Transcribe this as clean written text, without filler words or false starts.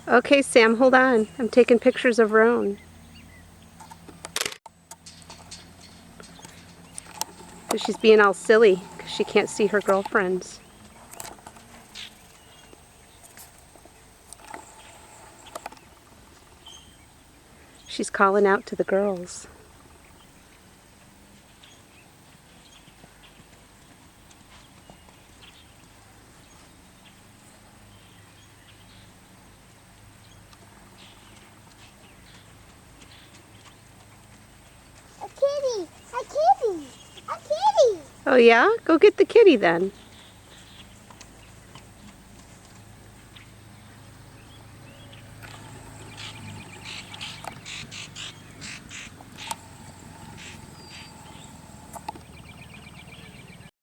Okay, Sam, hold on. I'm taking pictures of Roan. She's being all silly because she can't see her girlfriends. She's calling out to the girls. A kitty! A kitty! A kitty! Oh yeah? Go get the kitty then.